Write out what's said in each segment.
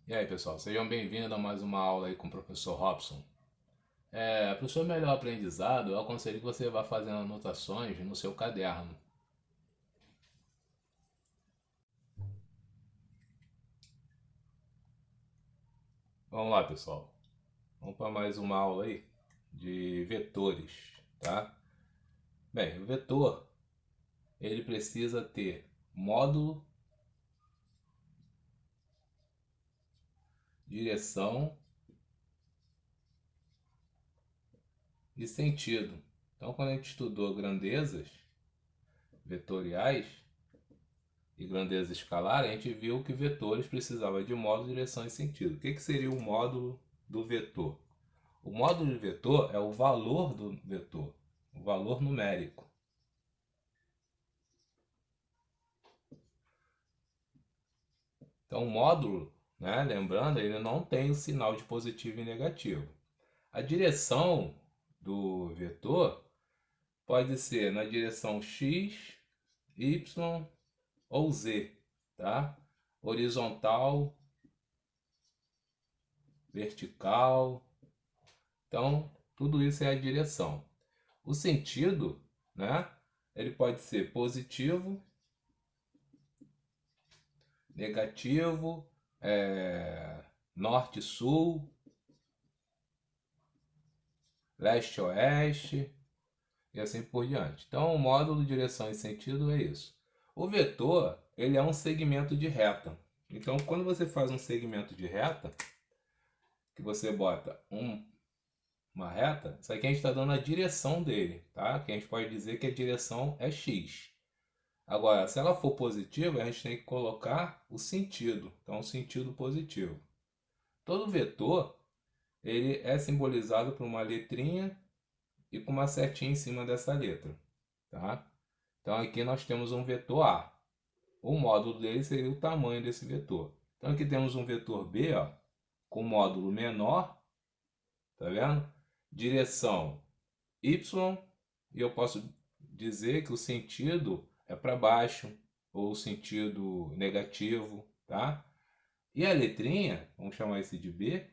E aí, pessoal, sejam bem-vindos a mais uma aula aí com o professor Robson. Para o seu melhor aprendizado, eu aconselho que você vá fazendo anotações no seu caderno. Vamos lá, pessoal. Vamos para mais uma aula aí de vetores, tá? Bem, o vetor, ele precisa ter módulo, direção e sentido. Então, quando a gente estudou grandezas vetoriais e grandeza escalar, a gente viu que vetores precisavam de módulo, direção e sentido. O que seria o módulo do vetor? O módulo de vetor é o valor do vetor, o valor numérico. Então, o módulo, né, lembrando, ele não tem o sinal de positivo e negativo. A direção do vetor pode ser na direção x, y ou z, tá? Horizontal, vertical. Então, tudo isso é a direção. O sentido, né? Ele pode ser positivo, negativo, norte-sul, leste-oeste e assim por diante. Então, o módulo direção e sentido é isso. O vetor, ele é um segmento de reta. Então, quando você faz um segmento de reta, que você bota uma reta, isso aqui a gente está dando a direção dele, tá? Que a gente pode dizer que a direção é x. Agora, se ela for positiva, a gente tem que colocar o sentido. Então, o sentido positivo. Todo vetor, ele é simbolizado por uma letrinha e com uma setinha em cima dessa letra, tá? Então, aqui nós temos um vetor A. O módulo dele seria o tamanho desse vetor. Então, aqui temos um vetor B, ó, com módulo menor, tá vendo? Direção Y, e eu posso dizer que o sentido é para baixo, ou sentido negativo, tá? E a letrinha, vamos chamar esse de B,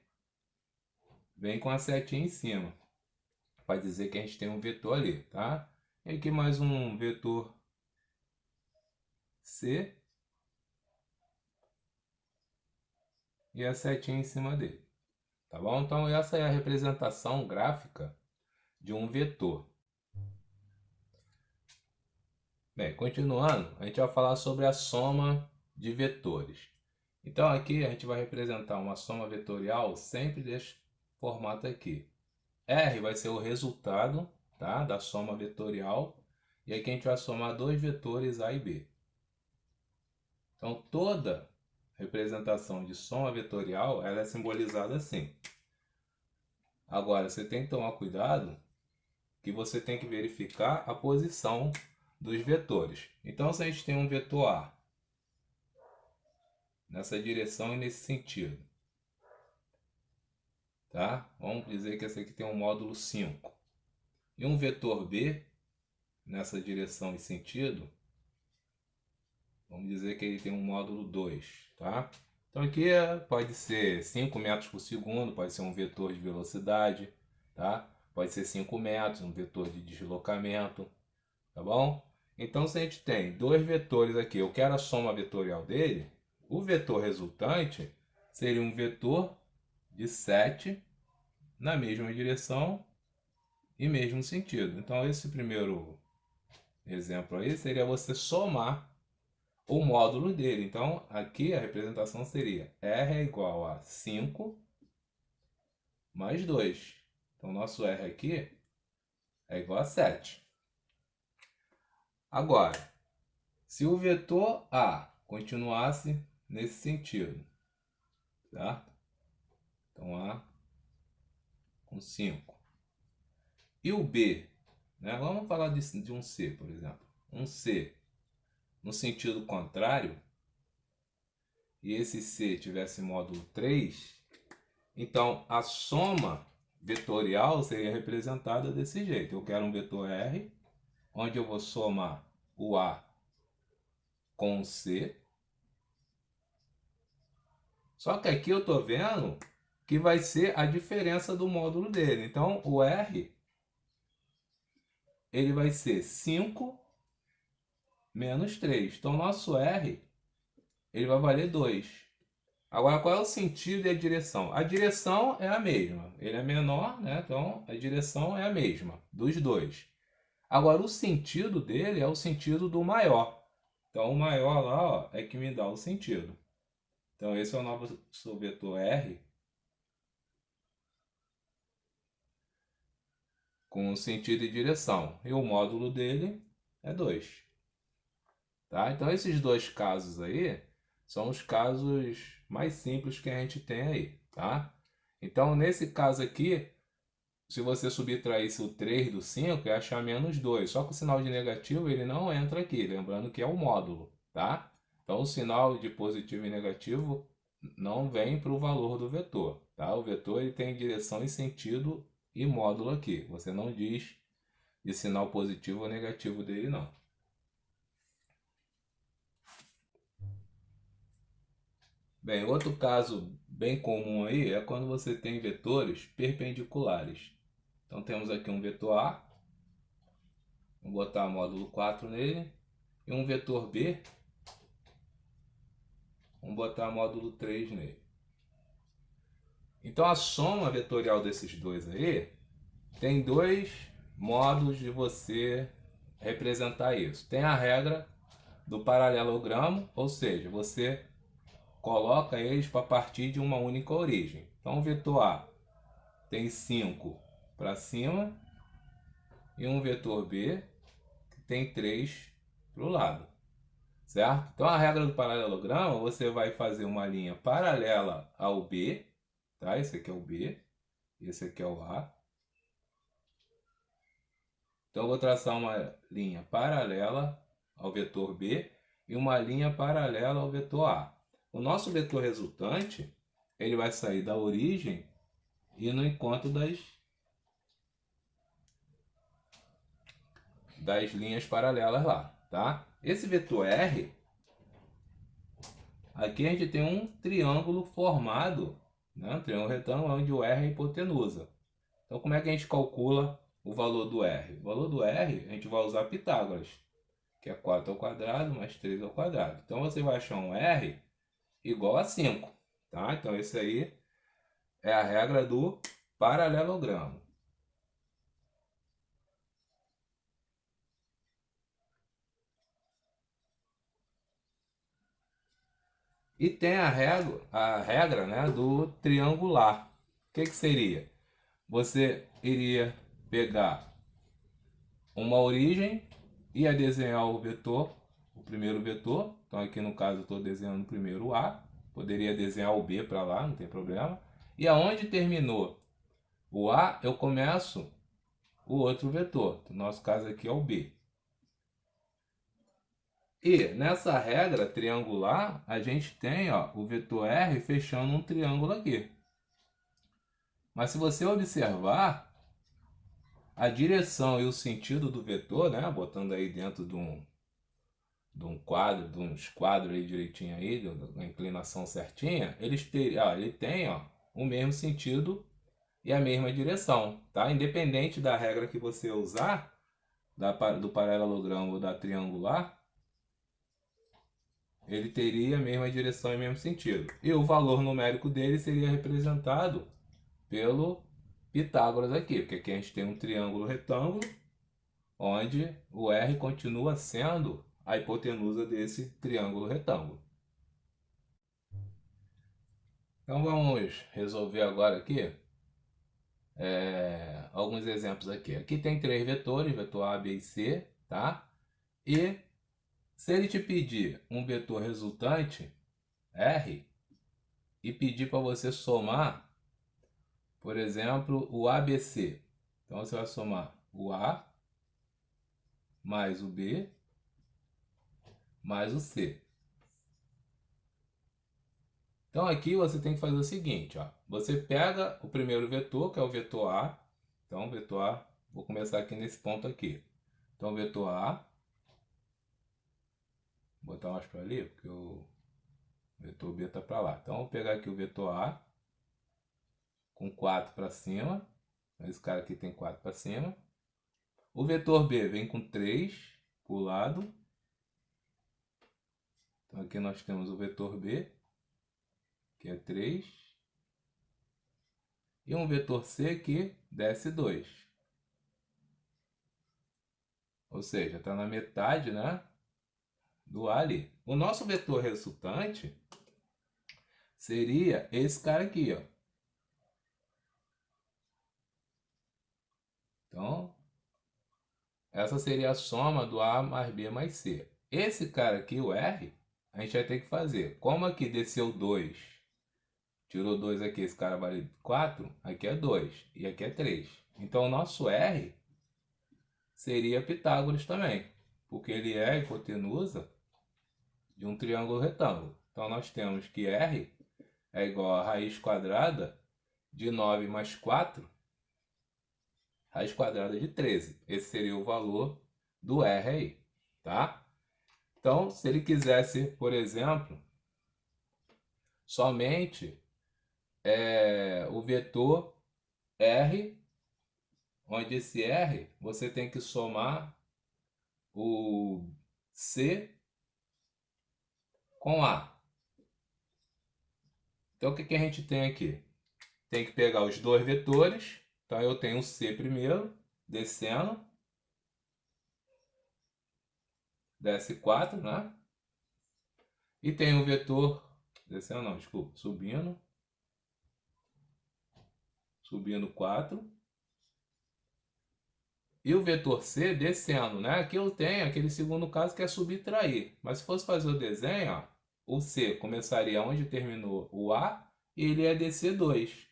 vem com a setinha em cima, para dizer que a gente tem um vetor ali, tá? E aqui mais um vetor C e a setinha em cima dele, tá bom? Então essa é a representação gráfica de um vetor. Bem, continuando, a gente vai falar sobre a soma de vetores. Então aqui a gente vai representar uma soma vetorial sempre desse formato aqui. R vai ser o resultado, tá, da soma vetorial, e aqui a gente vai somar dois vetores A e B. Então toda representação de soma vetorial ela é simbolizada assim. Agora você tem que tomar cuidado que você tem que verificar a posição dos vetores. Então se a gente tem um vetor A nessa direção e nesse sentido, tá? Vamos dizer que esse aqui tem um módulo 5. E um vetor B nessa direção e sentido, vamos dizer que ele tem um módulo 2, tá? Então aqui pode ser 5 metros por segundo, pode ser um vetor de velocidade, tá? Pode ser 5 metros, um vetor de deslocamento, tá bom? Então se a gente tem dois vetores aqui, eu quero a soma vetorial dele, o vetor resultante seria um vetor de 7 na mesma direção e mesmo sentido. Então esse primeiro exemplo aí seria você somar o módulo dele. Então aqui a representação seria R é igual a 5 mais 2. Então nosso R aqui é igual a 7. Agora, se o vetor A continuasse nesse sentido, tá? Então A com 5. E o B, né? Vamos falar de um C, por exemplo. Um C no sentido contrário, e esse C tivesse módulo 3, então a soma vetorial seria representada desse jeito. Eu quero um vetor R, onde eu vou somar o A com o C, Só que aqui eu estou vendo que vai ser a diferença do módulo dele. Então, o R ele vai ser 5 menos 3. Então, nosso R ele vai valer 2. Agora, qual é o sentido e a direção? A direção é a mesma. Ele é menor, né? Então, a direção é a mesma dos dois. Agora, o sentido dele é o sentido do maior. Então, o maior lá, ó, é que me dá o sentido. Então, esse é o nosso vetor R com sentido e direção. E o módulo dele é 2. Tá? Então, esses dois casos aí são os casos mais simples que a gente tem aí. Tá? Então, nesse caso aqui, se você subtraísse o 3 do 5, ia achar menos 2. Só que o sinal de negativo ele não entra aqui, lembrando que é o módulo. Tá? Então, o sinal de positivo e negativo não vem para o valor do vetor. Tá? O vetor ele tem direção e sentido e módulo aqui. Você não diz de sinal positivo ou negativo dele, não. Bem, outro caso bem comum aí é quando você tem vetores perpendiculares. Então temos aqui um vetor A, vou botar módulo 4 nele, e um vetor B, vamos botar módulo 3 nele. Então a soma vetorial desses dois aí tem dois modos de você representar isso. Tem a regra do paralelogramo, ou seja, você coloca eles para partir de uma única origem. Então o vetor A tem 5 para cima e um vetor B que tem 3 para o lado, certo? Então a regra do paralelogramo, você vai fazer uma linha paralela ao B, tá? Esse aqui é o B, esse aqui é o A. Então eu vou traçar uma linha paralela ao vetor B e uma linha paralela ao vetor A. O nosso vetor resultante, ele vai sair da origem e no encontro das linhas paralelas lá, tá? Esse vetor R, aqui a gente tem um triângulo formado, né? Um triângulo retângulo onde o R é a hipotenusa. Então como é que a gente calcula o valor do R? O valor do R a gente vai usar Pitágoras, que é 4 ao quadrado mais 3 ao quadrado. Então você vai achar um R igual a 5, tá? Então esse aí é a regra do paralelogramo. E tem a regra, né, do triangular. O que seria? Você iria pegar uma origem, ia desenhar o vetor, o primeiro vetor. Então aqui no caso eu estou desenhando primeiro o A. Poderia desenhar o B para lá, não tem problema. E aonde terminou o A, eu começo o outro vetor. No nosso caso aqui é o B. E nessa regra triangular, a gente tem ó, o vetor R fechando um triângulo aqui. Mas se você observar, a direção e o sentido do vetor, né, botando aí dentro de um quadro, de uns quadros aí direitinho aí, de uma inclinação certinha, ele tem ó, o mesmo sentido e a mesma direção, tá? Independente da regra que você usar, do paralelogramo ou da triangular, ele teria a mesma direção e o mesmo sentido. E o valor numérico dele seria representado pelo Pitágoras aqui, porque aqui a gente tem um triângulo retângulo, onde o R continua sendo a hipotenusa desse triângulo retângulo. Então vamos resolver agora aqui alguns exemplos aqui. Aqui tem três vetores, vetor A, B e C, tá? E se ele te pedir um vetor resultante, R, e pedir para você somar, por exemplo, o ABC. Então você vai somar o A mais o B mais o C. Então aqui você tem que fazer o seguinte, ó. Você pega o primeiro vetor, que é o vetor A. Então, vetor A, vou começar aqui nesse ponto aqui. Então, vetor A, vou botar mais para ali, porque eu O vetor B está para lá. Então, vou pegar aqui o vetor A com 4 para cima. Esse cara aqui tem 4 para cima. O vetor B vem com 3 para o lado. Então, aqui nós temos o vetor B, que é 3. E um vetor C que desce 2. Ou seja, está na metade, né, do A ali. O nosso vetor resultante seria esse cara aqui, ó. Então, essa seria a soma do A mais B mais C. Esse cara aqui, o R, a gente vai ter que fazer. Como aqui desceu 2, tirou 2 aqui, esse cara vale 4, aqui é 2 e aqui é 3. Então, o nosso R seria Pitágoras também, porque ele é a hipotenusa de um triângulo retângulo. Então, nós temos que R é igual a raiz quadrada de 9 mais 4, raiz quadrada de 13. Esse seria o valor do R aí, tá? Então, se ele quisesse, por exemplo, somente o vetor R, onde esse R você tem que somar o C com A. Então, o que a gente tem aqui? Tem que pegar os dois vetores. Então, eu tenho o C primeiro, descendo. Desce 4, né? E tem o vetor, descendo não, desculpa, subindo. Subindo 4. E o vetor C descendo, né? Aqui eu tenho aquele segundo caso que é subtrair. Mas se fosse fazer o desenho, ó, o C começaria onde terminou o A e ele ia descer 2.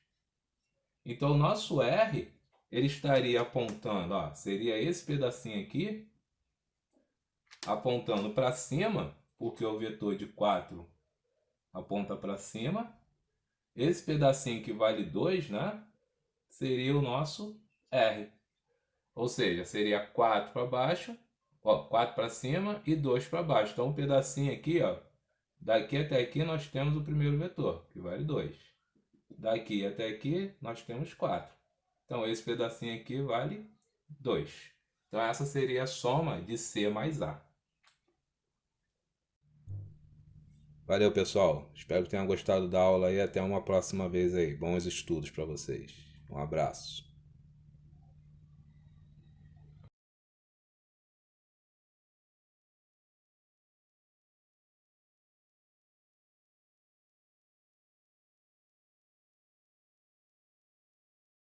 Então o nosso R, ele estaria apontando, ó, seria esse pedacinho aqui, apontando para cima, porque o vetor de 4 aponta para cima. Esse pedacinho que vale 2, né, seria o nosso R. Ou seja, seria 4 para baixo, ó, 4 para cima e 2 para baixo. Então, um pedacinho aqui, ó, daqui até aqui nós temos o primeiro vetor, que vale 2. Daqui até aqui nós temos 4. Então, esse pedacinho aqui vale 2. Então, essa seria a soma de C mais A. Valeu, pessoal. Espero que tenham gostado da aula e até uma próxima vez aí. Bons estudos para vocês. Um abraço.